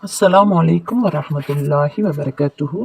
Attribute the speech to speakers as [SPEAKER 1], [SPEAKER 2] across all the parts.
[SPEAKER 1] அஸ்ஸலாமு அலைக்கும் வரஹ்மத்துல்லாஹி வபரகாத்துஹு.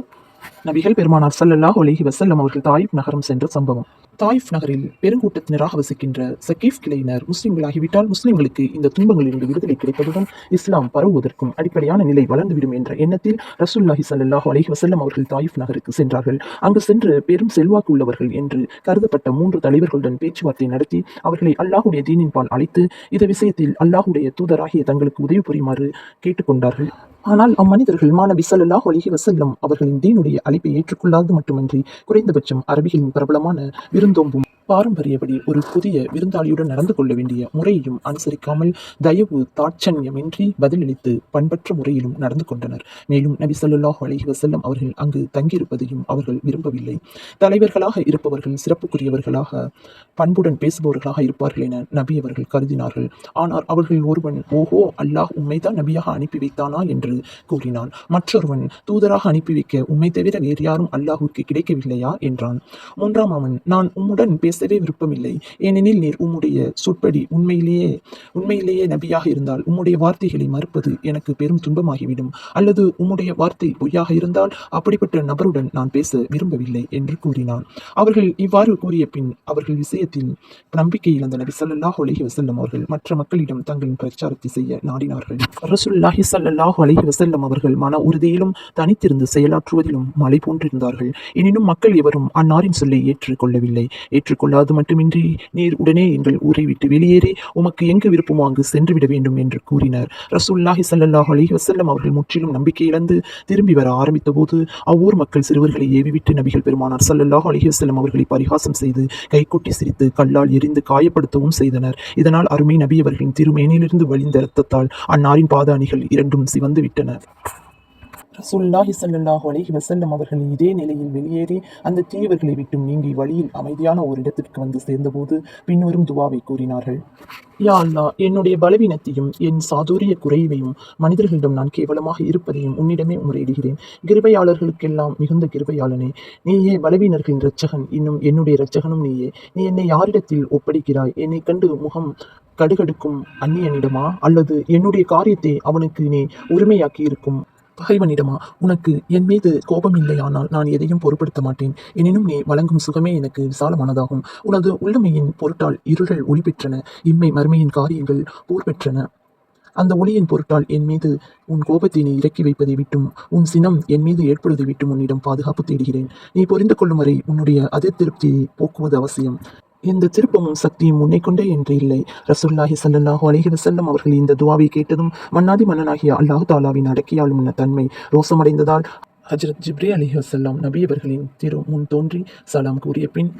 [SPEAKER 1] நபிகள் பெருமானார் ஸல்லல்லாஹு அலைஹி வஸல்லம் அவர்கள் தாயிஃப் நகரம் சென்ற சம்பவம். தாயிஃப் நகரில் பெருங்கூட்டத்தினராக வசிக்கின்ற சகீஃப் கிளையினர் முஸ்லிம்களாகிவிட்டால் முஸ்லிம்களுக்கு இந்த துன்பங்களிலிருந்து விடுதலை கிடைப்பதுடன் இஸ்லாம் பரவுவதற்கும் அடிப்படையான நிலை வளர்ந்துவிடும் என்ற எண்ணத்தில் ரசூலுல்லாஹி ஸல்லல்லாஹு அலைஹி வஸல்லம் அவர்கள் தாயிஃப் நகருக்கு சென்றார்கள். அங்கு சென்று பெரும் செல்வாக்கு உள்ளவர்கள் என்று கருதப்பட்ட 3 தலைவர்களுடன் பேச்சுவார்த்தை நடத்தி அவர்களை அல்லாஹுடைய தீனின் பால் அழைத்து இந்த விஷயத்தில் அல்லாஹுடைய தூதராகிய தங்களுக்கு உதவி புரியுமாறு கேட்டுக்கொண்டார்கள். ஆனால் அம்மனிதர்கள் மாநபி ஸல்லல்லாஹு அலைஹி வஸல்லம் அவர்களின் தீனுடைய அழைப்பை ஏற்றுக்கொள்ளாதது மட்டுமன்றி குறைந்தபட்சம் அரபிகளின் பிரபலமான விருந்தோம்பும் பாரம்பரியப்படி ஒரு புதிய விருந்தாளியுடன் நடந்து கொள்ள வேண்டிய முறையையும் அனுசரிக்காமல் தயவு தாட்சண்யமின்றி பதிலளித்து பண்பற்ற முறையிலும் நடந்து கொண்டனர். மேலும் நபி ஸல்லல்லாஹு அலைஹி வஸல்லம் அவர்கள் அங்கு தங்கியிருப்பதையும் அவர்கள் விரும்பவில்லை. தலைவர்களாக இருப்பவர்கள் சிறப்புக்குரியவர்களாக பண்புடன் பேசுபவர்களாக இருப்பார்கள் என நபி அவர்கள் கருதினார்கள். ஆனால் அவர்கள் ஒருவன் ஓஹோ அல்லாஹ் உண்மைதான் நபியாக அனுப்பி வைத்தானா என்று கூறினான். மற்றொருவன் தூதராக அனுப்பி வைக்க உம்மை தவிர வேறு யாரும் அல்லாஹுக்கு கிடைக்கவில்லையா என்றான். மூன்றாம் அவன் நான் உம்முடன் பேசவே விருப்பமில்லை, ஏனெனில் நீர் உம்முடைய சொற்படி உண்மையிலேயே நபியாக இருந்தால் உம்முடைய வார்த்தைகளை மறுப்பது எனக்கு பெரும் துன்பமாகிவிடும், அல்லது உம்முடைய வார்த்தை பொய்யாக இருந்தால் அப்படிப்பட்ட நபருடன் நான் பேச விரும்பவில்லை என்று கூறினான். அவர்கள் இவ்வாறு கூறிய பின் அவர்கள் விஷயத்தில் நம்பிக்கை இழந்த நபி ஸல்லல்லாஹு அலைஹி வஸல்லம் அவர்கள் மற்ற மக்களிடம் தங்களின் பிரச்சாரத்தை செய்ய நாடினார்கள். ரசூலுல்லாஹி ஸல்லல்லாஹு அலைஹி வஸல்லம் அவர்கள் மன உறுதியிலும் தனித்திருந்து செயலாற்றுவதிலும் மலை போன்றிருந்தார்கள். எனினும் மக்கள் எவரும் அன்னாரின் சொல்லை ஏற்றுக்கொள்ளவில்லை. ஏற்றுக்கொள்ளாது மட்டுமின்றி நீர் உடனே எங்கள் ஊரை விட்டு வெளியேறி உமக்கு எங்கு விருப்பமோ அங்கு சென்றுவிட வேண்டும் என்று கூறினர். ரசூலுல்லாஹி ஸல்லல்லாஹு அலைஹி வஸல்லம் அவர்கள் முற்றிலும் நம்பிக்கை இழந்து திரும்பி வர ஆரம்பித்த போது அவ்வூர் மக்கள் சிறுவர்களை ஏவிவிட்டு நபிகள் பெருமானார் ஸல்லல்லாஹு அலைஹி வஸல்லம் அவர்களை பரிகாசம் செய்து கைகொட்டி சிரித்து கல்லால் எரிந்து காயப்படுத்தவும் செய்தனர். இதனால் அருமை நபி அவர்களின் திருமேனிலிருந்து வழிந்த இரத்தத்தால் அன்னாரின் பாத அணிகள் இரண்டும் சிவந்து விட்டன. ரசூலுல்லாஹி ஸல்லல்லாஹு அலைஹி வஸல்லம் அவர்கள் இதே நிலையில் வெளியேறி அந்த தீயவர்களை விட்டும் நீங்கி வழியில் அமைதியான ஒரு இடத்திற்கு வந்து சேர்ந்தபோது பின்வரும் துவாவை கூறினார்கள். யா அல்லாஹ், என்னுடைய பலவீனத்தையும் என் சாதுரிய குறைவையும் மனிதர்களிடம் நான் கேவலமாக இருப்பதையும் உன்னிடமே முறையிடுகிறேன். கிருபையாளர்களுக்கெல்லாம் மிகுந்த கிருபையாளனே, நீயே பலவீனர்களின் இரட்சகன், இன்னும் என்னுடைய இரட்சகனும் நீயே. நீ என்னை யாரிடத்தில் ஒப்படைக்கிறாய்? என்னை கண்டு முகம் கடுகடுக்கும் அந்நியனிடமா, அல்லது என்னுடைய காரியத்தை அவனுக்கு நீ உரிமையாக்கி இருக்கும் பகைவனிடமா? உனக்கு என் மீது கோபம் இல்லையானால் நான் எதையும் பொருட்படுத்த மாட்டேன். எனினும் நீ வழங்கும் சுகமே எனக்கு விசாலமானதாகும். உனது உள்ளமையின் பொருட்டால் இருள்கள் ஒளி பெற்றன, இம்மை மறுமையின் காரியங்கள் போர் பெற்றன. அந்த ஒளியின் பொருட்டால் என் மீது உன் கோபத்தை நீ இறக்கி வைப்பதை விட்டும் உன் சினம் என் மீது ஏற்படுவதை விட்டும் உன்னிடம் பாதுகாப்பு தேடுகிறேன். நீ புரிந்து கொள்ளும் வரை உன்னுடைய அதிருப்தியை போக்குவது அவசியம். எந்த திருப்பமும் சக்தியும் உன்னை கொண்டே என்று இல்லை. ரசூலுல்லாஹி ஸல்லல்லாஹு அலைஹி வஸல்லம் அவர்கள் இந்த துவாவை கேட்டதும் மன்னாதி மன்னனாகிய அல்லாஹ் தாலாவின் அடக்கியாளும் தன்மை ரோசமடைந்ததால் ஹஜ்ரத் ஜிப்ரீல் அலைஹி வஸல்லம் நபி அவர்களின் முன் தோன்றி சலாம் கூறிய பின்